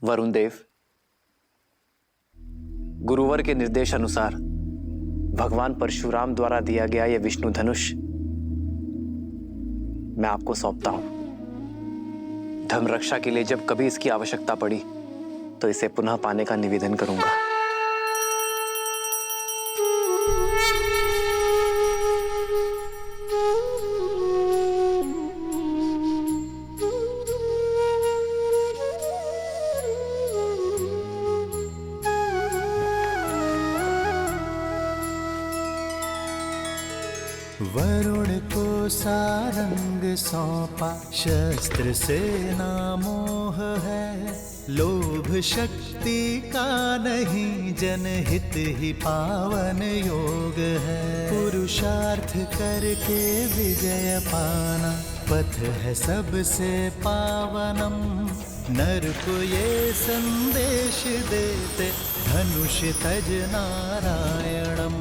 वरुण देव, गुरुवर के निर्देश अनुसार भगवान परशुराम द्वारा दिया गया यह विष्णु धनुष मैं आपको सौंपता हूं। धर्म रक्षा के लिए जब कभी इसकी आवश्यकता पड़ी तो इसे पुनः पाने का निवेदन करूंगा। वरुण को सारंग सौंपा, शस्त्र से ना मोह है। लोभ शक्ति का नहीं, जनहित ही पावन योग है। पुरुषार्थ करके विजय पाना, पथ है सबसे पावनम। नर को ये संदेश देते, धनुष तज नारायणम।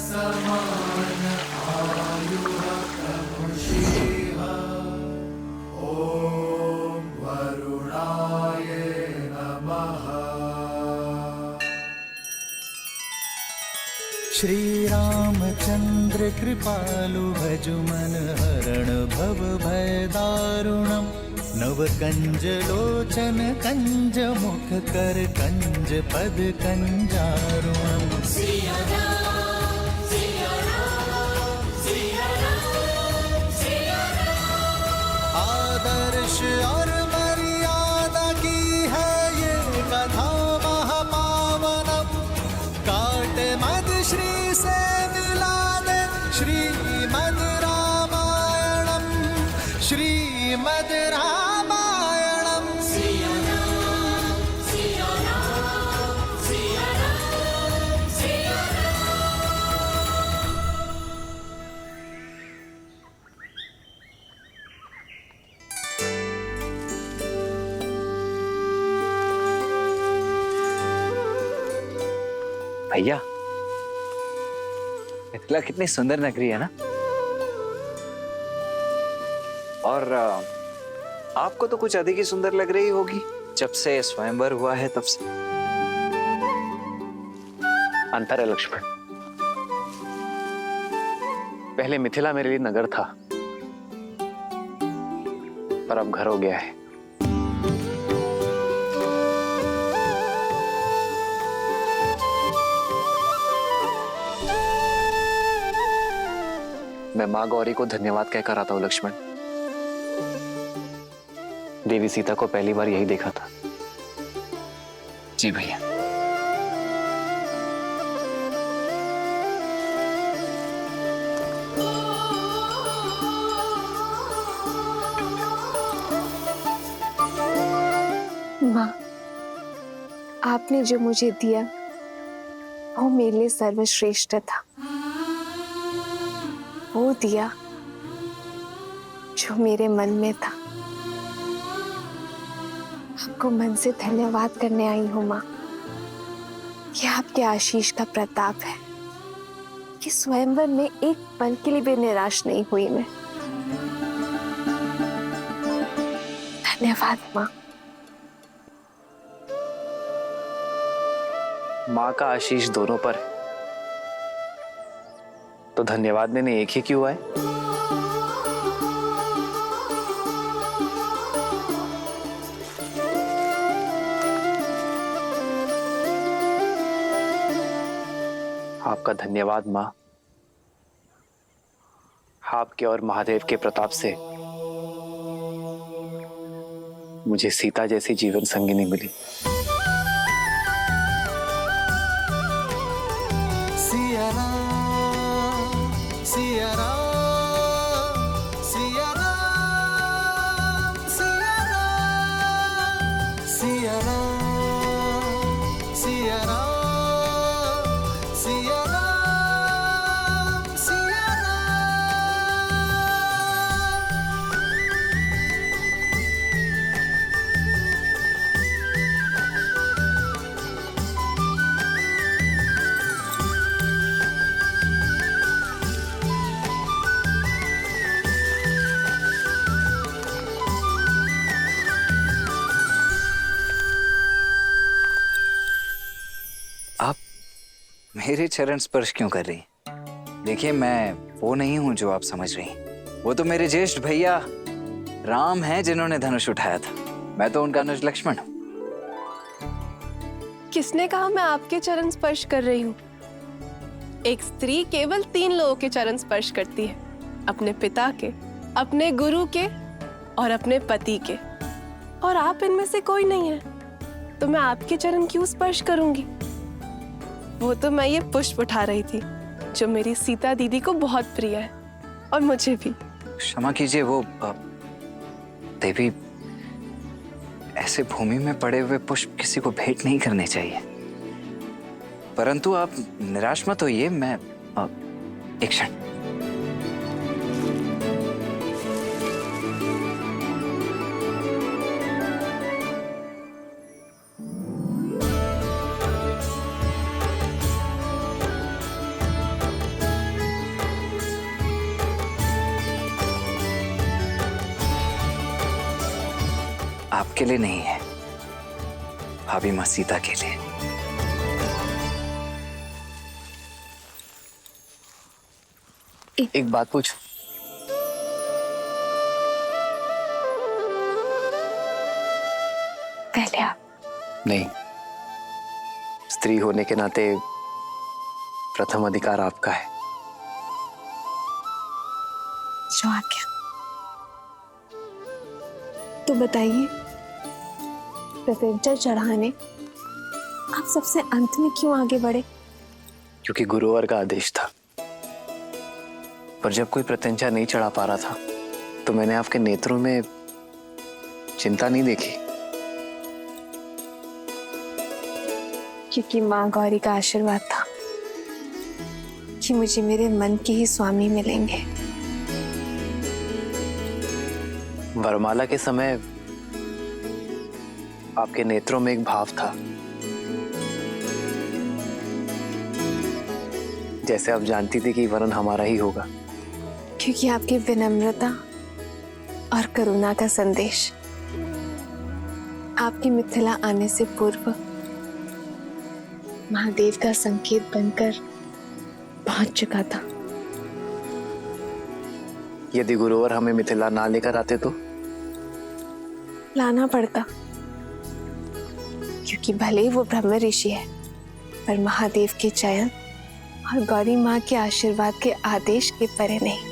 समान आयुः प्रमुषेह। ॐ वरुणाय नमः। श्री रामचंद्र कृपालु भजु मन हरण भव भय दारुणम। नव कंज लोचन कंज मुख कर कंज पद कंजारुणम। आदर्श और मर्यादा की है ये कथा महापावनम। काट मद श्री से मिला दे श्रीमद् रामायणम। श्रीमद् रामायणम। भैया, मिथिला कितनी सुंदर नगरी है ना। और आपको तो कुछ अधिक ही सुंदर लग रही होगी जब से स्वयंवर हुआ है तब से। अंतर है लक्ष्मण, पहले मिथिला मेरे लिए नगर था, पर अब घर हो गया है। मैं माँ गौरी को धन्यवाद कहकर आता हूं लक्ष्मण। देवी सीता को पहली बार यही देखा था। जी भैया। माँ, आपने जो मुझे दिया वो मेरे लिए सर्वश्रेष्ठ था। वो दिया जो मेरे मन में था। आपको मन से धन्यवाद करने आई हूँ माँ। ये आपके आशीष का प्रताप है कि स्वयंवर में एक पल के लिए भी निराश नहीं हुई मैं। धन्यवाद माँ। माँ का आशीष दोनों पर है, तो धन्यवाद देने एक ही क्यों आए। आपका धन्यवाद माँ। आपके और महादेव के प्रताप से मुझे सीता जैसी जीवन संगिनी मिली। सिया राम मेरे चरण स्पर्श क्यों कर रही? देखिए, मैं वो नहीं हूं जो आप समझ रही। वो तो मेरे ज्येष्ठ भैया राम हैं जिन्होंने धनुष उठाया था। मैं तो उनका अनुज लक्ष्मण हूं। किसने कहा मैं आपके चरण स्पर्श कर रही हूँ? एक स्त्री केवल 3 लोगों के चरण स्पर्श करती है, अपने पिता के, अपने गुरु के और अपने पति के। और आप इनमें से कोई नहीं है, तो मैं आपके चरण क्यों स्पर्श करूंगी? वो तो मैं ये पुष्प उठा रही थी जो मेरी सीता दीदी को बहुत प्रिय है और मुझे भी। क्षमा कीजिए, वो देवी, ऐसे भूमि में पड़े हुए पुष्प किसी को भेंट नहीं करने चाहिए। परंतु आप निराश मत होइए, मैं एक क्षण। आपके लिए नहीं है, भाभी मां सीता के लिए। एक बात पूछ। पहले आप। नहीं, स्त्री होने के नाते प्रथम अधिकार आपका है। जो आज्ञा। तो बताइए, प्रत्यंचा चढ़ाने आप सबसे अंत में क्यों आगे बढ़े? क्योंकि गुरुवर का आदेश था। पर जब कोई प्रत्यंचा नहीं चढ़ा पा रहा था तो मैंने आपके नेत्रों में चिंता नहीं देखी। क्योंकि माँ गौरी का आशीर्वाद था कि मुझे मेरे मन के ही स्वामी मिलेंगे। वरमाला के समय आपके नेत्रों में एक भाव था, जैसे आप जानती थी कि वरन हमारा ही होगा। क्योंकि आपकी विनम्रता और करुणा का संदेश आपकी मिथिला आने से पूर्व महादेव का संकेत बनकर पहुंच चुका था। यदि गुरुवर हमें मिथिला ना लेकर आते तो लाना पड़ता, क्योंकि भले ही वो ब्रह्म ऋषि है, पर महादेव के चयन और गौरी माँ के आशीर्वाद के आदेश के परे नहीं।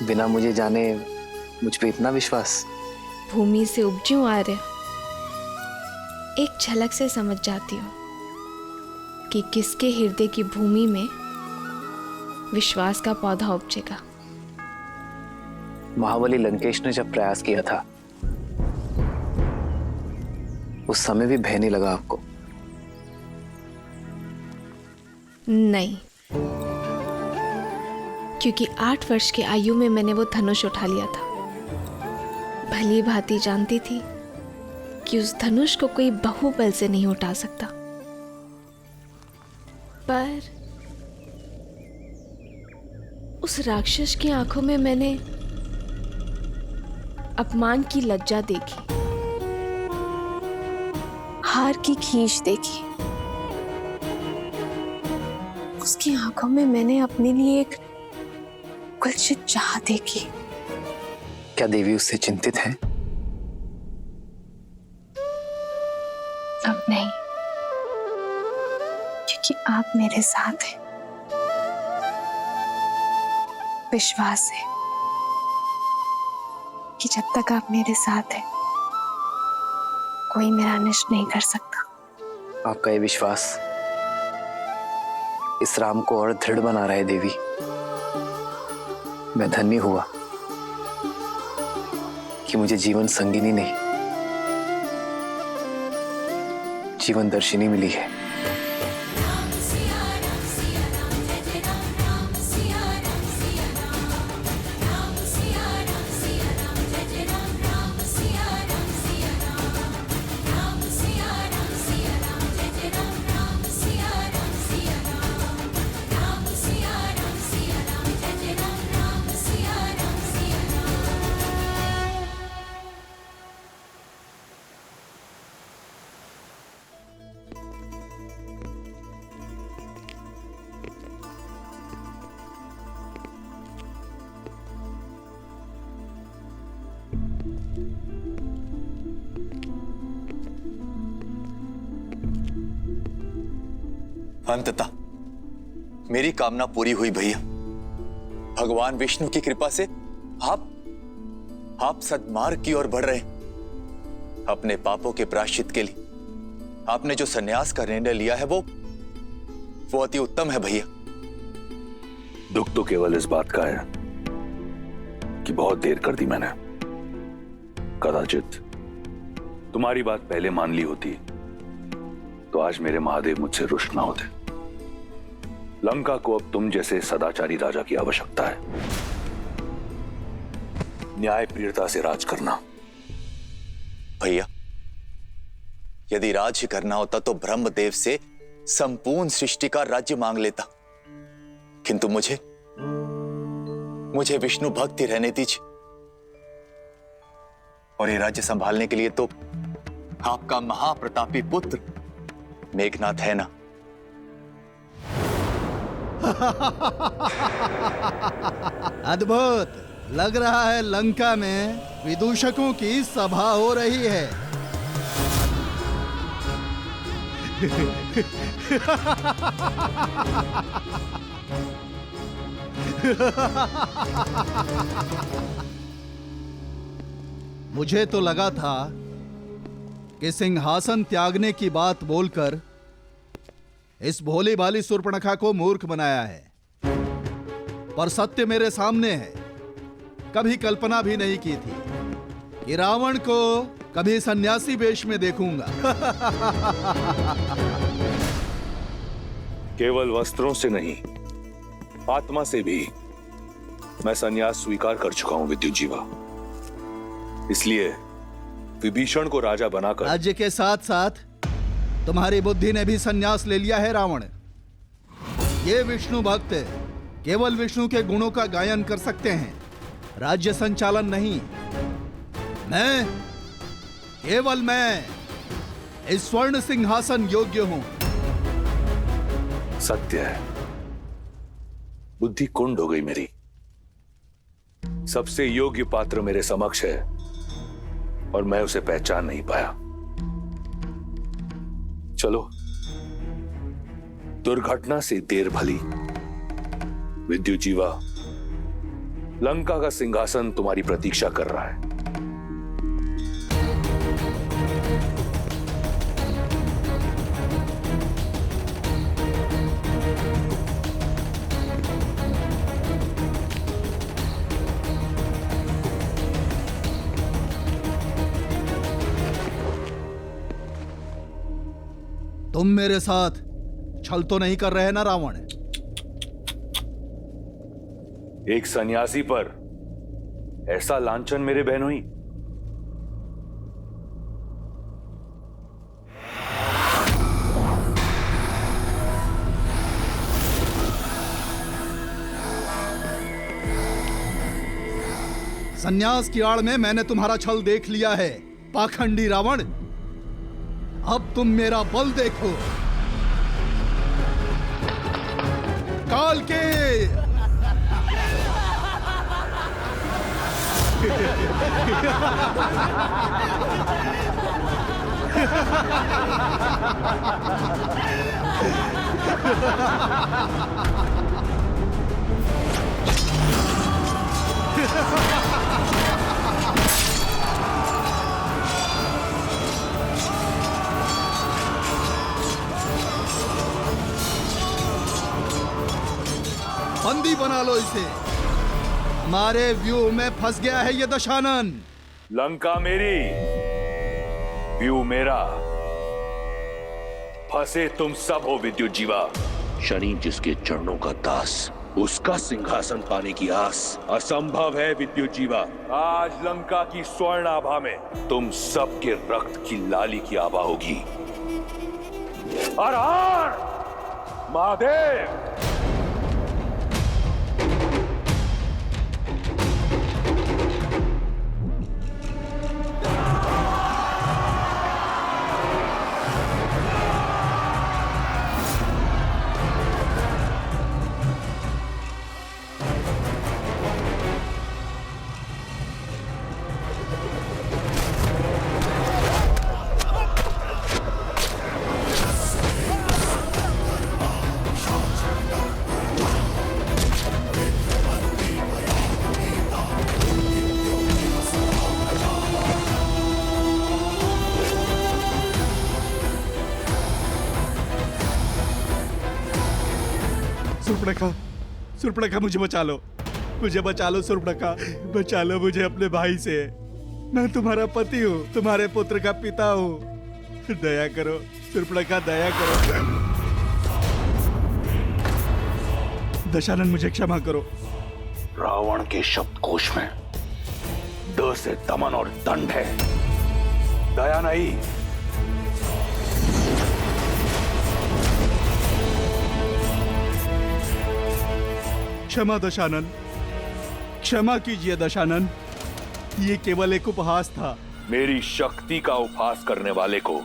बिना मुझे जाने मुझ पे इतना विश्वास? भूमि से उपजूं आर्य, एक झलक से समझ जाती हूँ कि किसके हृदय की भूमि में विश्वास का पौधा उपजेगा। महाबली लंकेश ने जब प्रयास किया था उस समय भी भय नहीं लगा आपको? नहीं, क्योंकि 8 वर्ष की आयु में मैंने वो धनुष उठा लिया था। भली भांति जानती थी कि उस धनुष को कोई बाहुबल से नहीं उठा सकता। पर उस राक्षस की आंखों में मैंने अपमान की लज्जा देखी, हार की खींच देखी। उसकी आंखों में मैंने अपने लिए एक कुलसित चाह देखी। क्या देवी उससे चिंतित है? अब नहीं, क्योंकि आप मेरे साथ हैं। विश्वास है कि जब तक आप मेरे साथ हैं कोई मेरा अनिष्ट नहीं कर सकता। आपका ये विश्वास इस राम को और दृढ़ बना रहा है देवी। मैं धन्य हुआ कि मुझे जीवन संगिनी नहीं, जीवन दर्शिनी मिली है। अंततः मेरी कामना पूरी हुई भैया। भगवान विष्णु की कृपा से आप सद्मार्ग की ओर बढ़ रहे हैं। अपने पापों के प्रायश्चित के लिए आपने जो संन्यास का निर्णय लिया है वो अति उत्तम है भैया। दुख तो केवल इस बात का है कि बहुत देर कर दी मैंने। कदाचित तुम्हारी बात पहले मान ली होती तो आज मेरे महादेव मुझसे रुष्ट ना होते। लंका को अब तुम जैसे सदाचारी राजा की आवश्यकता है। न्याय प्रियता से राज करना। भैया, यदि राज ही करना होता तो ब्रह्मदेव से संपूर्ण सृष्टि का राज्य मांग लेता, किंतु मुझे विष्णु भक्ति रहने दीजिए। और ये राज्य संभालने के लिए तो आपका महाप्रतापी पुत्र मेघनाथ है ना। अद्भुत लग रहा है। लंका में विदूषकों की सभा हो रही है। मुझे तो लगा था कि सिंहासन त्यागने की बात बोलकर इस भोली भाली शूर्पणखा को मूर्ख बनाया है, पर सत्य मेरे सामने है। कभी कल्पना भी नहीं की थी कि रावण को कभी सन्यासी वेश में देखूंगा। केवल वस्त्रों से नहीं, आत्मा से भी मैं संन्यास स्वीकार कर चुका हूं विद्युत जीवा। इसलिए विभीषण को राजा बनाकर राज्य के साथ साथ तुम्हारी बुद्धि ने भी संन्यास ले लिया है रावण। ये विष्णु भक्त केवल विष्णु के गुणों का गायन कर सकते हैं, राज्य संचालन नहीं। केवल मैं इस स्वर्ण सिंहासन योग्य हूं। सत्य है, बुद्धि कुंड हो गई मेरी। सबसे योग्य पात्र मेरे समक्ष है और मैं उसे पहचान नहीं पाया। चलो, दुर्घटना से देर भली। विद्युत जीवा, लंका का सिंहासन तुम्हारी प्रतीक्षा कर रहा है। तुम मेरे साथ छल तो नहीं कर रहे ना रावण? एक सन्यासी पर ऐसा लांछन मेरे बहनोई। सन्यास की आड़ में मैंने तुम्हारा छल देख लिया है, पाखंडी रावण। अब तुम मेरा बल देखो। काल के बंदी बना लो इसे। हमारे व्यूह में फंस गया है ये दशानन। लंका मेरी, व्यू मेरा, फंसे तुम सब हो विद्युत जीवा। शनि जिसके चरणों का दास, उसका सिंहासन पाने की आस असंभव है विद्युत जीवा। आज लंका की स्वर्ण आभा में तुम सबके रक्त की लाली की आभा होगी। हर हर महादेव। सुर्पणखा, सुर्पणखा मुझे बचा लो, मुझे बचा लो सुर्पणखा, बचा लो मुझे अपने भाई से। मैं तुम्हारा पति हूँ, तुम्हारे पुत्र का पिता हूँ। दया करो सुर्पणखा, दया करो। दशानन मुझे क्षमा करो। रावण के शब्दकोश में द से दमन और दंड है, दया नहीं। क्षमा दशानन, क्षमा कीजिए दशानन, ये केवल एक उपहास था। मेरी शक्ति का उपहास करने वाले को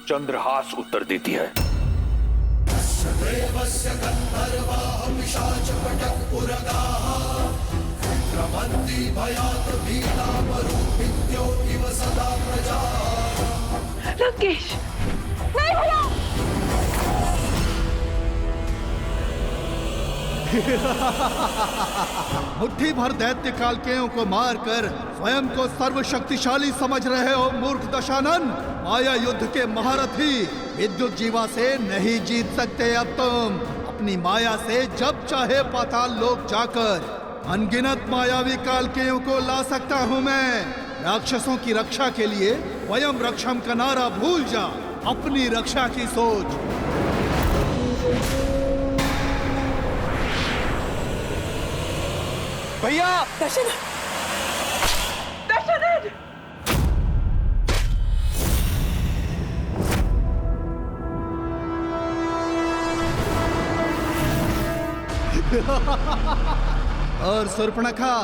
चंद्रहास उत्तर देती है। राकेश, नहीं भैया। मुट्ठी भर दैत्य कालकेयों को मारकर स्वयं को सर्वशक्तिशाली समझ रहे हो मूर्ख दशानन। माया युद्ध के महारथी विद्युत जीवा से नहीं जीत सकते अब तुम। अपनी माया से जब चाहे पाताल लोक जाकर अनगिनत मायावी कालकेयों को ला सकता हूँ मैं। राक्षसों की रक्षा के लिए वयम रक्षम का नारा भूल जा, अपनी रक्षा की सोच। भैया, दशानन, दशानन। और सुर्पणखा,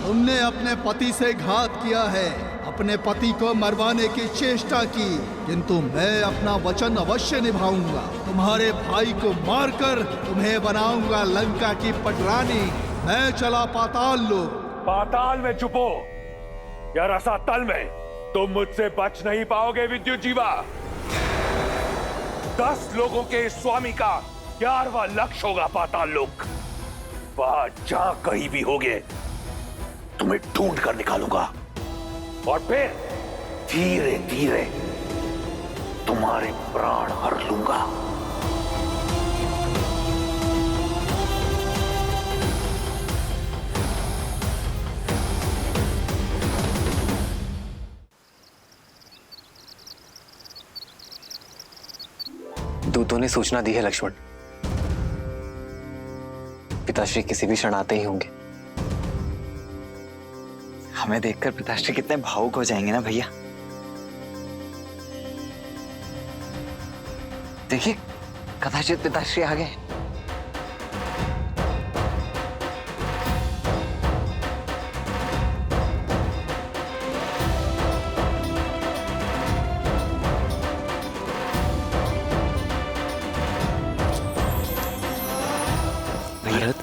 तुमने अपने पति से घात किया है, अपने पति को मरवाने की चेष्टा की, किंतु मैं अपना वचन अवश्य निभाऊंगा। तुम्हारे भाई को मारकर तुम्हें बनाऊंगा लंका की पटरानी। मैं चला पाताल लोक। पाताल में छुपो या रसातल में, तुम मुझसे बच नहीं पाओगे विद्युत जीवा। 10 लोगों के स्वामी का 11वां लक्ष्य होगा पाताल लोक। वहां जहां कहीं भी होगे तुम्हें ढूंढ कर निकालूंगा और फिर धीरे धीरे तुम्हारे प्राण हर लूंगा। दूतों ने सूचना दी है लक्ष्मण, पिताश्री किसी भी क्षण आते ही होंगे। हमें देखकर पिताश्री कितने भावुक हो जाएंगे ना भैया। देखिए, कदाचित पिताश्री आ गए। भरत,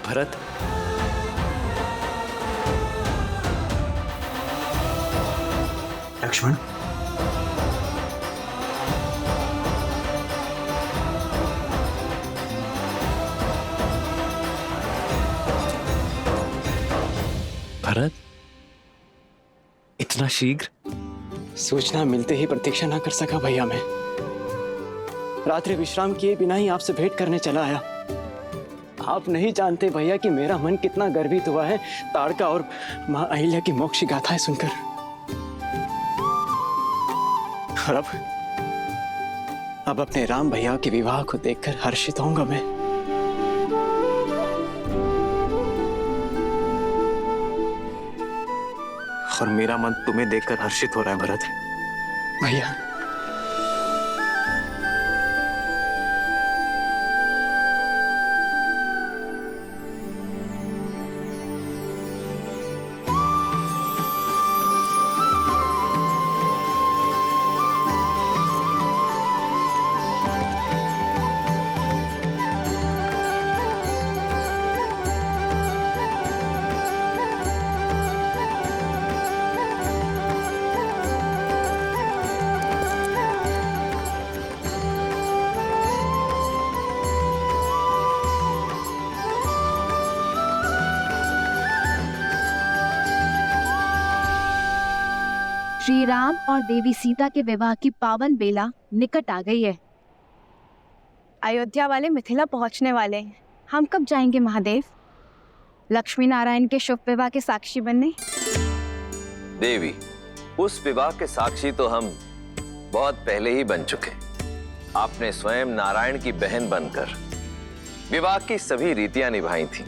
भरत, लक्ष्मण, भरत, इतना शीघ्र? सूचना मिलते ही प्रतीक्षा ना कर सका भैया मैं। रात्रि विश्राम किए बिना ही आपसे भेंट करने चला आया। आप नहीं जानते भैया कि मेरा मन कितना गर्वित हुआ है ताड़का और मां अहिल्या की मोक्ष गाथाएं सुनकर। और अब अपने राम भैया के विवाह को देखकर हर्षित होऊंगा मैं। और मेरा मन तुम्हें देखकर हर्षित हो रहा है भरत। भैया, श्री राम और देवी सीता के विवाह की पावन बेला निकट आ गई है। अयोध्या वाले मिथिला पहुंचने वाले हैं। हम कब जाएंगे महादेव? लक्ष्मी नारायण के शुभ विवाह के साक्षी बनने। देवी, उस विवाह के साक्षी तो हम बहुत पहले ही बन चुके। आपने स्वयं नारायण की बहन बनकर विवाह की सभी रीतियां निभाई थी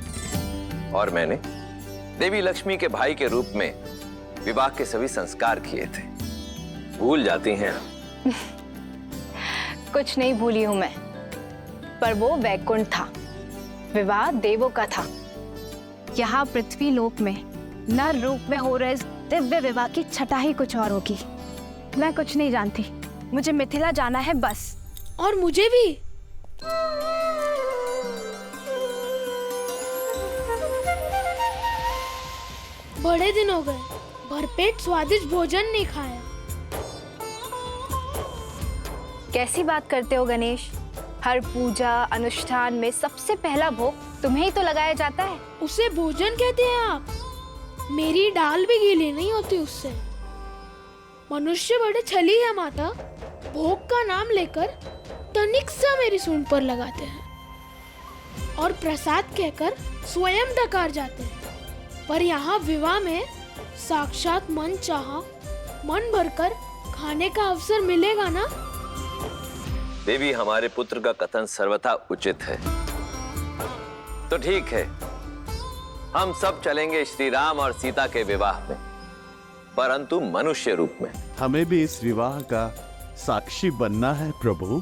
और मैंने देवी लक्ष्मी के भाई के रूप में विवाह के सभी संस्कार किए थे। भूल जाती हैं आप। कुछ नहीं भूली हूं मैं, पर वो वैकुंठ था, विवाह देवों का था। यहाँ पृथ्वी लोक में नर रूप में हो रहे इस दिव्य विवाह की छटा ही कुछ और होगी। मैं कुछ नहीं जानती, मुझे मिथिला जाना है बस। और मुझे भी। बड़े दिन हो गए, भरपेट स्वादिष्ट भोजन नहीं खाया। कैसी बात करते हो गणेश? हर पूजा अनुष्ठान में सबसे पहला भोग तुम्हें ही तो लगाया जाता है। उसे भोजन कहते हैं आप? मेरी दाल भी गीली नहीं होती उससे। मनुष्य बड़े छली है माता, भोग का नाम लेकर तनिक सा मेरी सूंड पर लगाते हैं और प्रसाद कहकर स्वयं डकार जाते हैं। पर यहाँ विवाह में साक्षात मन चाहा मन भरकर खाने का अवसर मिलेगा ना? देवी, हमारे पुत्र का कथन सर्वथा उचित है। तो ठीक है, हम सब चलेंगे श्री राम और सीता के विवाह में, परंतु मनुष्य रूप में। हमें भी इस विवाह का साक्षी बनना है प्रभु।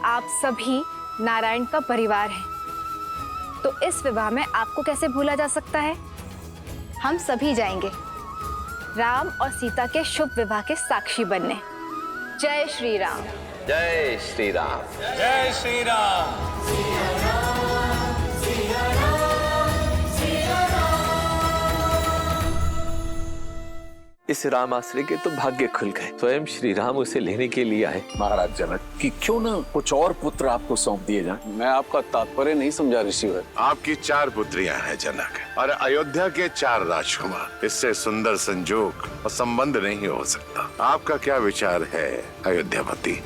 आप सभी नारायण का परिवार है, तो इस विवाह में आपको कैसे भूला जा सकता है? हम सभी जाएंगे राम और सीता के शुभ विवाह के साक्षी बनने। जय श्री राम। जय श्री राम। जय श्री राम। इस राम आश्रय के तो भाग्य खुल गए। स्वयं श्री राम उसे लेने के लिए आए। महाराज जनक कि क्यों ना कुछ और पुत्र आपको सौंप दिए जाएं? मैं आपका तात्पर्य नहीं समझा ऋषिवर। आपकी 4 पुत्रियां हैं जनक, और अयोध्या के 4 राजकुमार। इससे सुंदर संजोग और संबंध नहीं हो सकता। आपका क्या विचार है अयोध्यापति?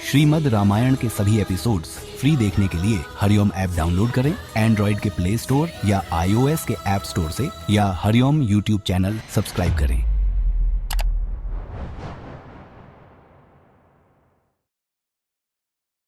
श्रीमद् रामायण के सभी एपिसोड्स फ्री देखने के लिए हरिओम ऐप डाउनलोड करें एंड्रॉइड के प्ले स्टोर या iOS के ऐप स्टोर से, या हरिओम यूट्यूब चैनल सब्सक्राइब करें।